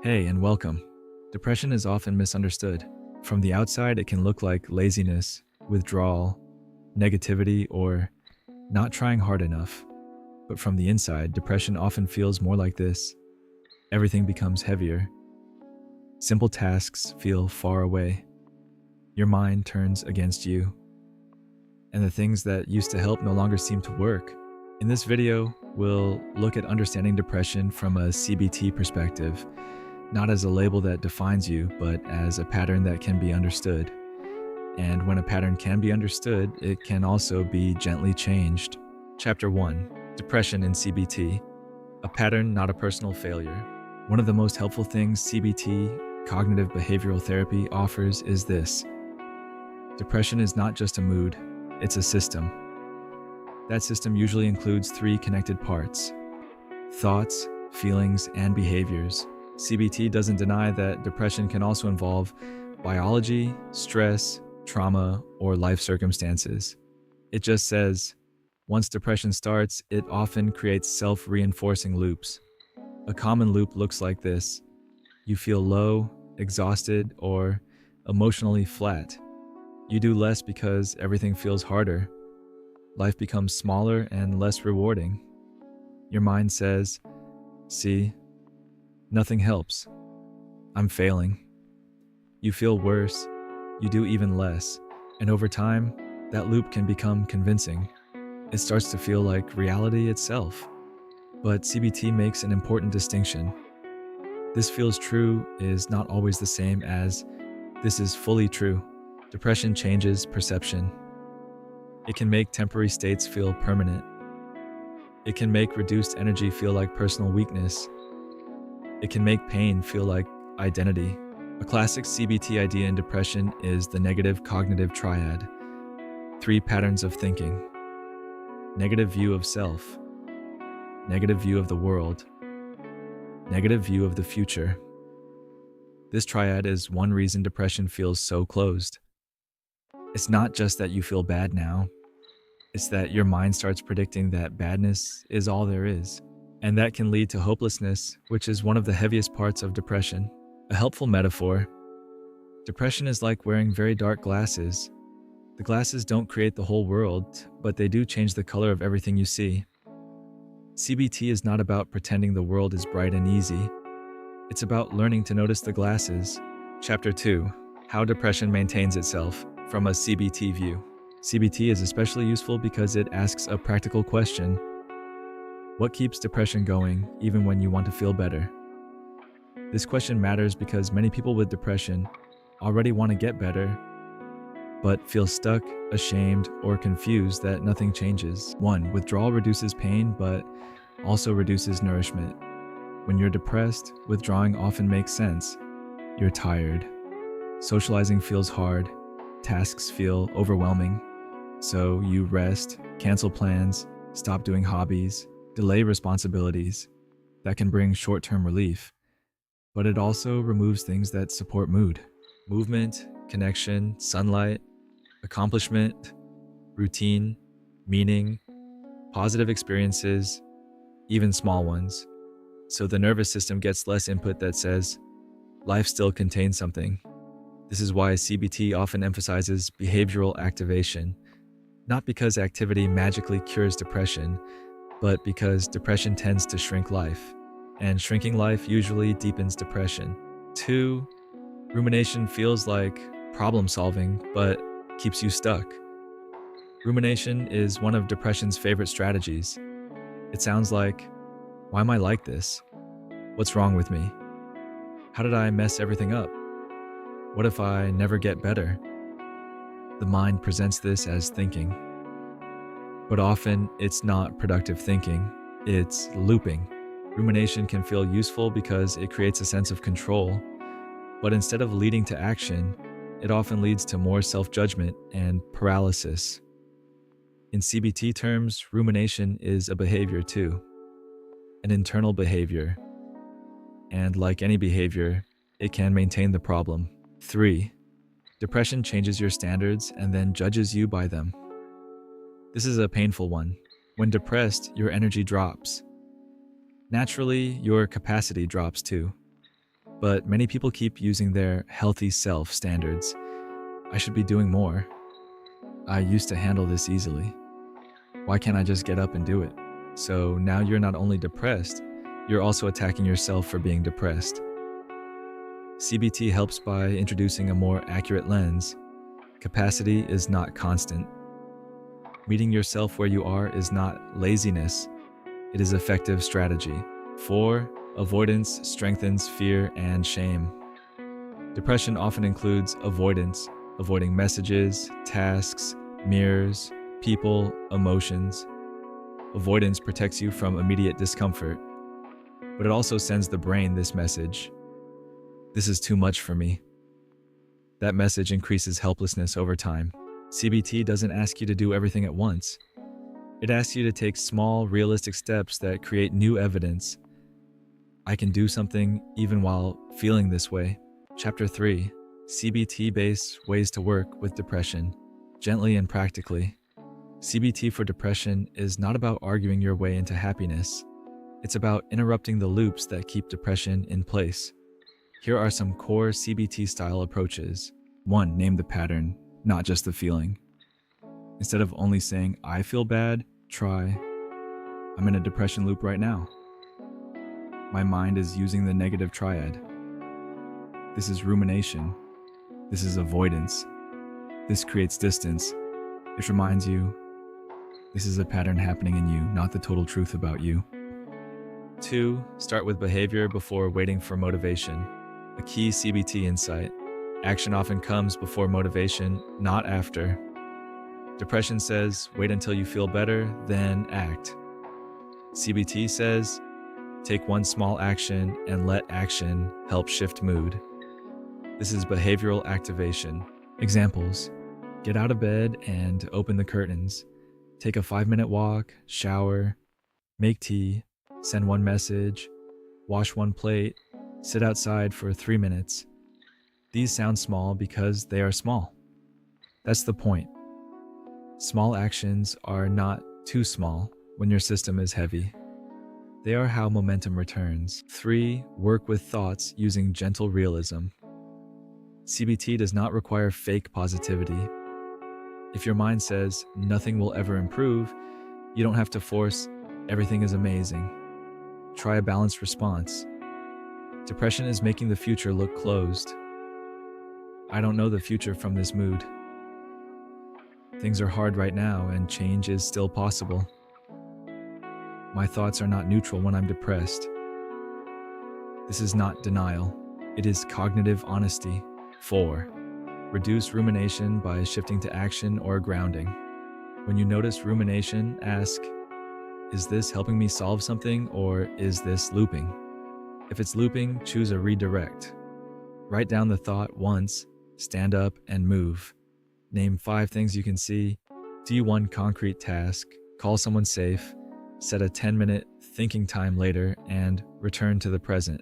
Hey, and welcome. Depression is often misunderstood. From the outside, it can look like laziness, withdrawal, negativity, or not trying hard enough. But from the inside, depression often feels more like this. Everything becomes heavier. Simple tasks feel far away. Your mind turns against you. And the things that used to help no longer seem to work. In this video, we'll look at understanding depression from a CBT perspective, not as a label that defines you, but as a pattern that can be understood. And when a pattern can be understood, it can also be gently changed. Chapter 1: Depression in CBT. A pattern, not a personal failure. One of the most helpful things CBT, cognitive behavioral therapy, offers is this: depression is not just a mood, it's a system. That system usually includes three connected parts: thoughts, feelings, and behaviors. CBT doesn't deny that depression can also involve biology, stress, trauma, or life circumstances. It just says, once depression starts, it often creates self-reinforcing loops. A common loop looks like this: you feel low, exhausted, or emotionally flat. You do less because everything feels harder. Life becomes smaller and less rewarding. Your mind says, see, nothing helps. I'm failing. You feel worse. You do even less. And over time, that loop can become convincing. It starts to feel like reality itself. But CBT makes an important distinction. This feels true is not always the same as this is fully true. Depression changes perception. It can make temporary states feel permanent. It can make reduced energy feel like personal weakness. It can make pain feel like identity. A classic CBT idea in depression is the negative cognitive triad. Three patterns of thinking: negative view of self, negative view of the world, negative view of the future. This triad is one reason depression feels so closed. It's not just that you feel bad now. It's that your mind starts predicting that badness is all there is. And that can lead to hopelessness, which is one of the heaviest parts of depression. A helpful metaphor: depression is like wearing very dark glasses. The glasses don't create the whole world, but they do change the color of everything you see. CBT is not about pretending the world is bright and easy. It's about learning to notice the glasses. Chapter 2: How depression maintains itself from a CBT view. CBT is especially useful because it asks a practical question: what keeps depression going even when you want to feel better? This question matters because many people with depression already want to get better, but feel stuck, ashamed, or confused that nothing changes. 1. Withdrawal reduces pain, but also reduces nourishment. When you're depressed, withdrawing often makes sense. You're tired. Socializing feels hard. Tasks feel overwhelming. So you rest, cancel plans, stop doing hobbies, delay responsibilities. That can bring short-term relief. But it also removes things that support mood: movement, connection, sunlight, accomplishment, routine, meaning, positive experiences, even small ones. So the nervous system gets less input that says, life still contains something. This is why CBT often emphasizes behavioral activation, not because activity magically cures depression, but because depression tends to shrink life, and shrinking life usually deepens depression. 2. Rumination feels like problem solving, but keeps you stuck. Rumination is one of depression's favorite strategies. It sounds like, why am I like this? What's wrong with me? How did I mess everything up? What if I never get better? The mind presents this as thinking. But often, it's not productive thinking, it's looping. Rumination can feel useful because it creates a sense of control, but instead of leading to action, it often leads to more self-judgment and paralysis. In CBT terms, rumination is a behavior too, an internal behavior. And like any behavior, it can maintain the problem. 3. Depression changes your standards and then judges you by them. This is a painful one. When depressed, your energy drops. Naturally, your capacity drops too. But many people keep using their healthy self standards. I should be doing more. I used to handle this easily. Why can't I just get up and do it? So now you're not only depressed, you're also attacking yourself for being depressed. CBT helps by introducing a more accurate lens. Capacity is not constant. Meeting yourself where you are is not laziness, it is effective strategy. 4. Avoidance strengthens fear and shame. Depression often includes avoidance, avoiding messages, tasks, mirrors, people, emotions. Avoidance protects you from immediate discomfort, but it also sends the brain this message: this is too much for me. That message increases helplessness over time. CBT doesn't ask you to do everything at once. It asks you to take small, realistic steps that create new evidence. I can do something even while feeling this way. Chapter 3. CBT-based ways to work with depression, gently and practically. CBT for depression is not about arguing your way into happiness. It's about interrupting the loops that keep depression in place. Here are some core CBT-style approaches. 1. Name the pattern, not just the feeling. Instead of only saying, I feel bad, try, I'm in a depression loop right now. My mind is using the negative triad. This is rumination. This is avoidance. This creates distance. It reminds you, this is a pattern happening in you, not the total truth about you. 2. Start with behavior before waiting for motivation. A key CBT insight. Action often comes before motivation, not after. Depression says, wait until you feel better, then act. CBT says, take one small action and let action help shift mood. This is behavioral activation. Examples: get out of bed and open the curtains. Take a 5-minute walk, shower, make tea, send one message, wash one plate, sit outside for 3 minutes. These sound small because they are small. That's the point. Small actions are not too small when your system is heavy. They are how momentum returns. 3. Work with thoughts using gentle realism. CBT does not require fake positivity. If your mind says nothing will ever improve, you don't have to force everything is amazing. Try a balanced response. Depression is making the future look closed. I don't know the future from this mood. Things are hard right now and change is still possible. My thoughts are not neutral when I'm depressed. This is not denial. It is cognitive honesty. 4. Reduce rumination by shifting to action or grounding. When you notice rumination, ask, is this helping me solve something or is this looping? If it's looping, choose a redirect. Write down the thought once, stand up and move. Name 5 things you can see. Do one concrete task, call someone safe, set a 10-minute thinking time later, and return to the present.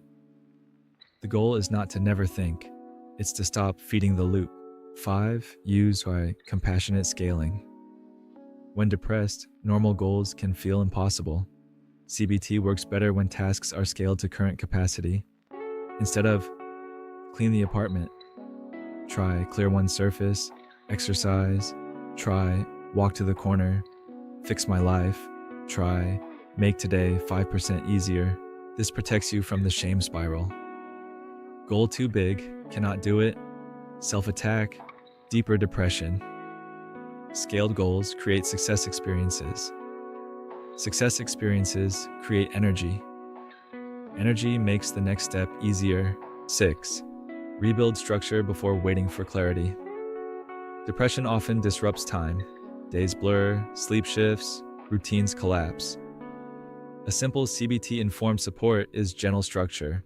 The goal is not to never think. It's to stop feeding the loop. 5. Use by compassionate scaling. When depressed, normal goals can feel impossible. CBT works better when tasks are scaled to current capacity. Instead of clean the apartment, try clear one surface, exercise, try walk to the corner, fix my life, try make today 5% easier. This protects you from the shame spiral. Goal too big, cannot do it, self-attack, deeper depression. Scaled goals create success experiences. Success experiences create energy. Energy makes the next step easier. 6. Rebuild structure before waiting for clarity. Depression often disrupts time. Days blur, sleep shifts, routines collapse. A simple CBT-informed support is gentle structure.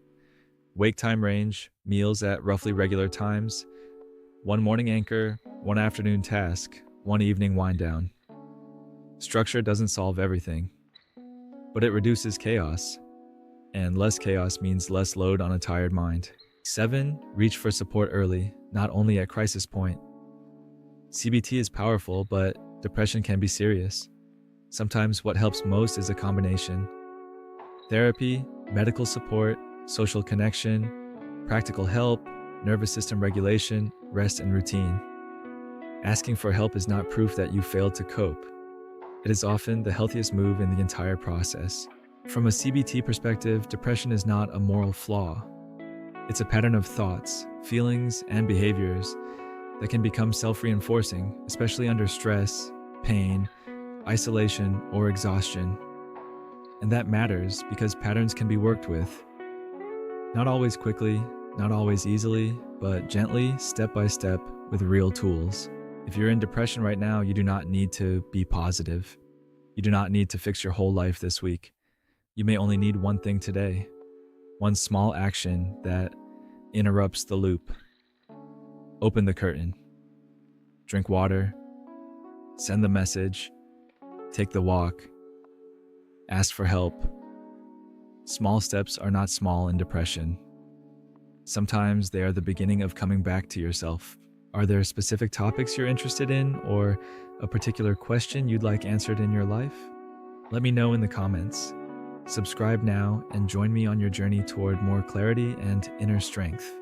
Wake time range, meals at roughly regular times, one morning anchor, one afternoon task, one evening wind down. Structure doesn't solve everything, but it reduces chaos, and less chaos means less load on a tired mind. 7. Reach for support early, not only at crisis point. CBT is powerful, but depression can be serious. Sometimes what helps most is a combination. Therapy, medical support, social connection, practical help, nervous system regulation, rest, and routine. Asking for help is not proof that you failed to cope. It is often the healthiest move in the entire process. From a CBT perspective, depression is not a moral flaw. It's a pattern of thoughts, feelings, and behaviors that can become self-reinforcing, especially under stress, pain, isolation, or exhaustion. And that matters because patterns can be worked with. Not always quickly, not always easily, but gently, step by step, with real tools. If you're in depression right now, you do not need to be positive. You do not need to fix your whole life this week. You may only need one thing today, one small action that interrupts the loop. Open the curtain. Drink water. Send the message. Take the walk. Ask for help. Small steps are not small in depression. Sometimes they are the beginning of coming back to yourself. Are there specific topics you're interested in or a particular question you'd like answered in your life? Let me know in the comments. Subscribe now and join me on your journey toward more clarity and inner strength.